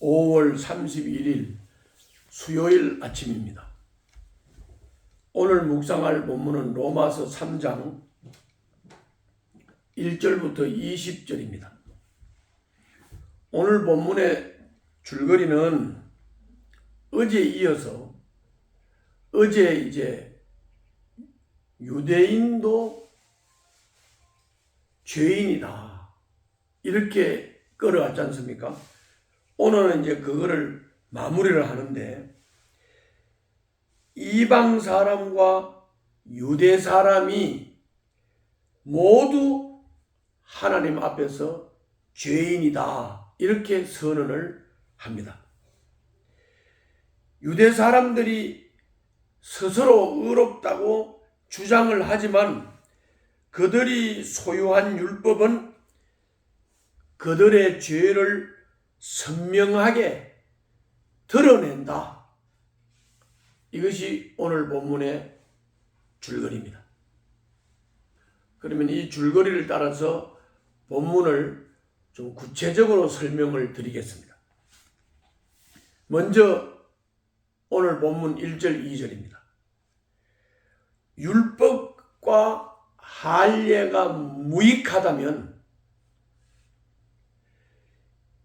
5월 31일 수요일 아침입니다. 오늘 묵상할 본문은 로마서 3장 1절부터 20절입니다. 오늘 본문의 줄거리는 어제에 이어서 어제 유대인도 죄인이다 이렇게 끌어왔지 않습니까? 오늘은 그거를 마무리를 하는데, 이방 사람과 유대 사람이 모두 하나님 앞에서 죄인이다 이렇게 선언을 합니다. 유대 사람들이 스스로 의롭다고 주장을 하지만 그들이 소유한 율법은 그들의 죄를 선명하게 드러낸다. 이것이 오늘 본문의 줄거리입니다. 그러면 이 줄거리를 따라서 본문을 좀 구체적으로 설명을 드리겠습니다. 먼저 오늘 본문 1절 2절입니다. 율법과 할례가 무익하다면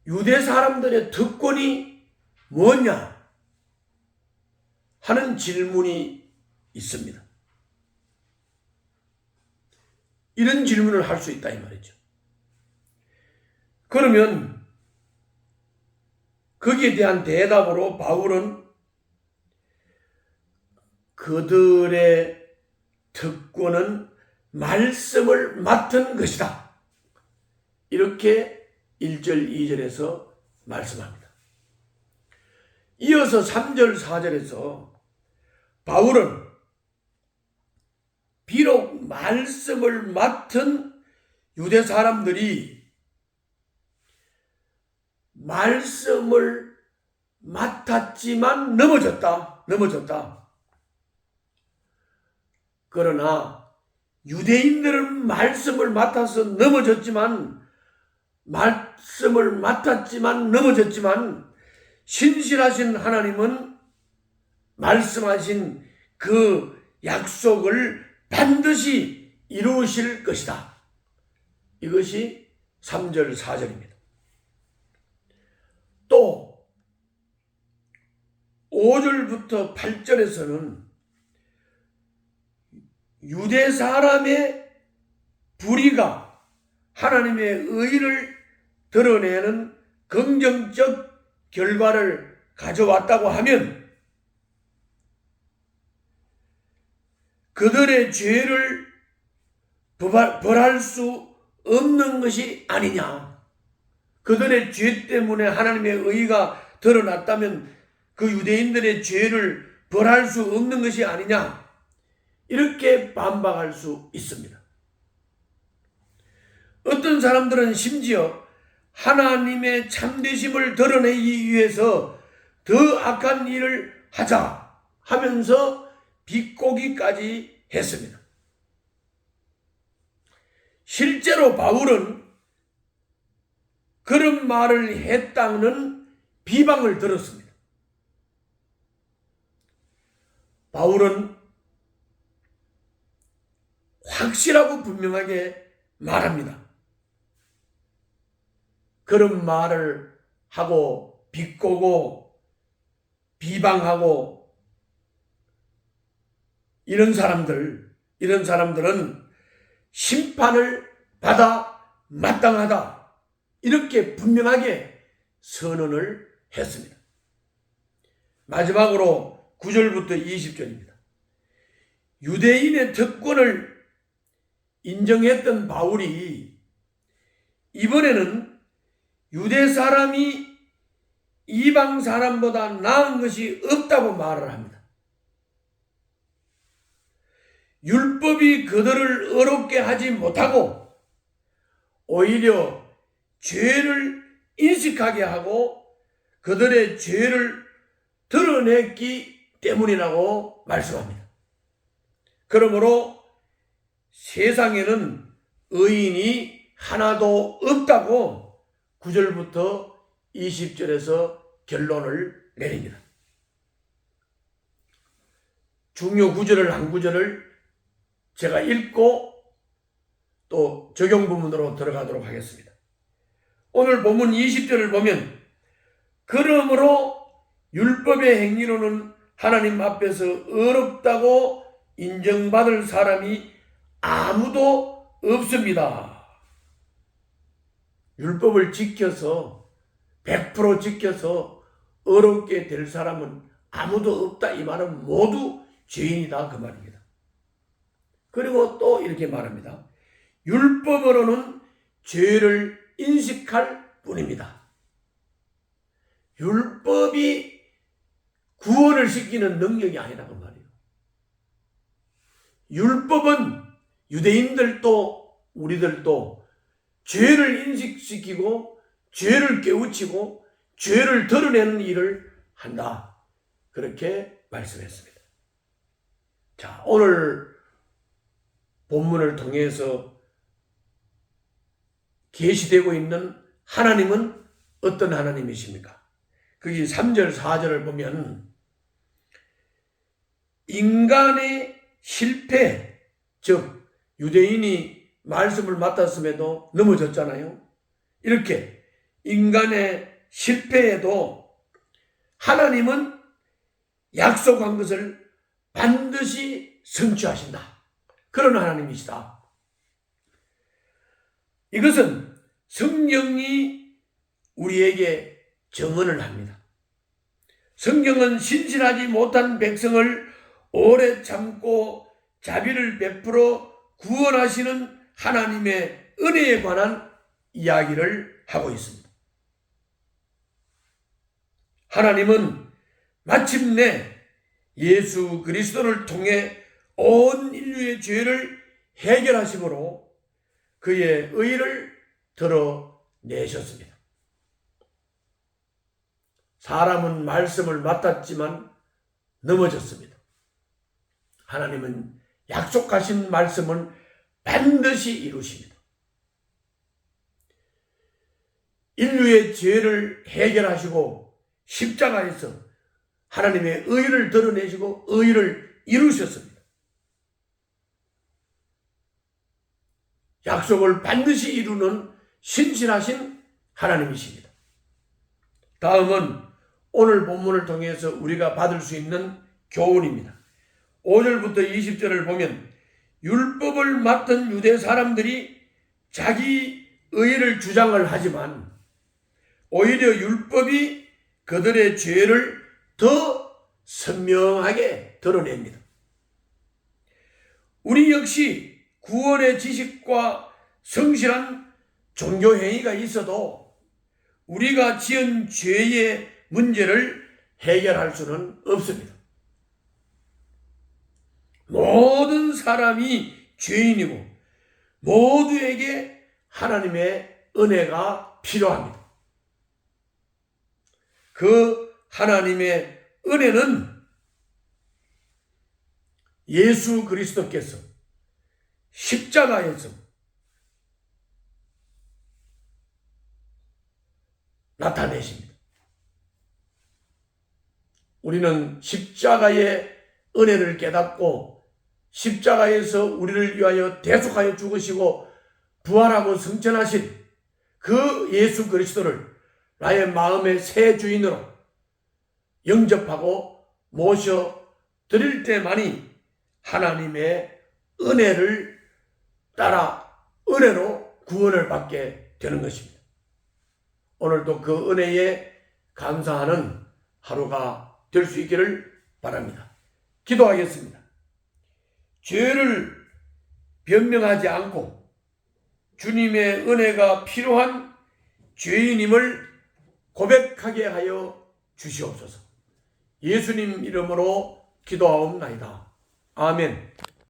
유대 사람들의 특권이 뭐냐 하는 질문이 있습니다. 이런 질문을 할 수 있다 이 말이죠. 그러면 거기에 대한 대답으로 바울은 그들의 특권은 말씀을 맡은 것이다 이렇게 1절 2절에서 말씀합니다. 이어서 3절 4절에서 바울은 비록 말씀을 맡은 유대 사람들이 말씀을 맡았지만 넘어졌다. 그러나 유대인들은 말씀을 맡아서 말씀을 맡았지만 넘어졌지만 신실하신 하나님은 말씀하신 그 약속을 반드시 이루실 것이다. 이것이 3절 4절입니다. 또 5절부터 8절에서는 유대 사람의 불의가 하나님의 의를 드러내는 긍정적 결과를 가져왔다고 하면 그들의 죄를 벌할 수 없는 것이 아니냐. 그들의 죄 때문에 하나님의 의가 드러났다면 그 유대인들의 죄를 벌할 수 없는 것이 아니냐. 이렇게 반박할 수 있습니다. 어떤 사람들은 심지어 하나님의 참되심을 드러내기 위해서 더 악한 일을 하자 하면서 비꼬기까지 했습니다. 실제로 바울은 그런 말을 했다는 비방을 들었습니다. 바울은 확실하고 분명하게 말합니다. 그런 말을 하고 비꼬고 비방하고 이런 사람들은 심판을 받아 마땅하다 이렇게 분명하게 선언을 했습니다. 마지막으로 9절부터 20절입니다. 유대인의 특권을 인정했던 바울이 이번에는 유대 사람이 이방 사람보다 나은 것이 없다고 말을 합니다. 율법이 그들을 의롭게 하지 못하고 오히려 죄를 인식하게 하고 그들의 죄를 드러냈기 때문이라고 말씀합니다. 그러므로 세상에는 의인이 하나도 없다고 9절부터 20절에서 결론을 내립니다. 중요 구절을 한 구절을 제가 읽고 또 적용 부문으로 들어가도록 하겠습니다. 오늘 본문 20절을 보면 그러므로 율법의 행위로는 하나님 앞에서 어렵다고 인정받을 사람이 아무도 없습니다. 율법을 지켜서 100% 지켜서 어렵게 될 사람은 아무도 없다. 이 말은 모두 죄인이다 그 말입니다. 그리고 또 이렇게 말합니다. 율법으로는 죄를 인식할 뿐입니다. 율법이 구원을 시키는 능력이 아니라고 말이에요. 율법은 유대인들도 우리들도 죄를 인식시키고 죄를 깨우치고 죄를 드러내는 일을 한다. 그렇게 말씀했습니다. 자, 오늘 본문을 통해서 계시되고 있는 하나님은 어떤 하나님이십니까? 거기 3절 4절을 보면 인간의 실패, 즉 유대인이 말씀을 맡았음에도 넘어졌잖아요. 이렇게 인간의 실패에도 하나님은 약속한 것을 반드시 성취하신다. 그런 하나님이시다. 이것은 성경이 우리에게 증언을 합니다. 성경은 신실하지 못한 백성을 오래 참고 자비를 베풀어 구원하시는 하나님의 은혜에 관한 이야기를 하고 있습니다. 하나님은 마침내 예수 그리스도를 통해 온 인류의 죄를 해결하심으로 그의 의를 드러내셨습니다. 사람은 말씀을 맡았지만 넘어졌습니다. 하나님은 약속하신 말씀은 반드시 이루십니다. 인류의 죄를 해결하시고 십자가에서 하나님의 의를 드러내시고 의를 이루셨습니다. 약속을 반드시 이루는 신실하신 하나님이십니다. 다음은 오늘 본문을 통해서 우리가 받을 수 있는 교훈입니다. 5절부터 20절을 보면 율법을 맡은 유대 사람들이 자기 의를 주장을 하지만 오히려 율법이 그들의 죄를 더 선명하게 드러냅니다. 우리 역시 구원의 지식과 성실한 종교 행위가 있어도 우리가 지은 죄의 문제를 해결할 수는 없습니다. 모든 사람이 죄인이고 모두에게 하나님의 은혜가 필요합니다. 그 하나님의 은혜는 예수 그리스도께서 십자가에서 나타내십니다. 우리는 십자가의 은혜를 깨닫고 십자가에서 우리를 위하여 대속하여 죽으시고 부활하고 승천하신 그 예수 그리스도를 나의 마음의 새 주인으로 영접하고 모셔 드릴 때만이 하나님의 은혜를 따라 은혜로 구원을 받게 되는 것입니다. 오늘도 그 은혜에 감사하는 하루가 될 수 있기를 바랍니다. 기도하겠습니다. 죄를 변명하지 않고 주님의 은혜가 필요한 죄인임을 고백하게 하여 주시옵소서. 예수님 이름으로 기도하옵나이다. 아멘.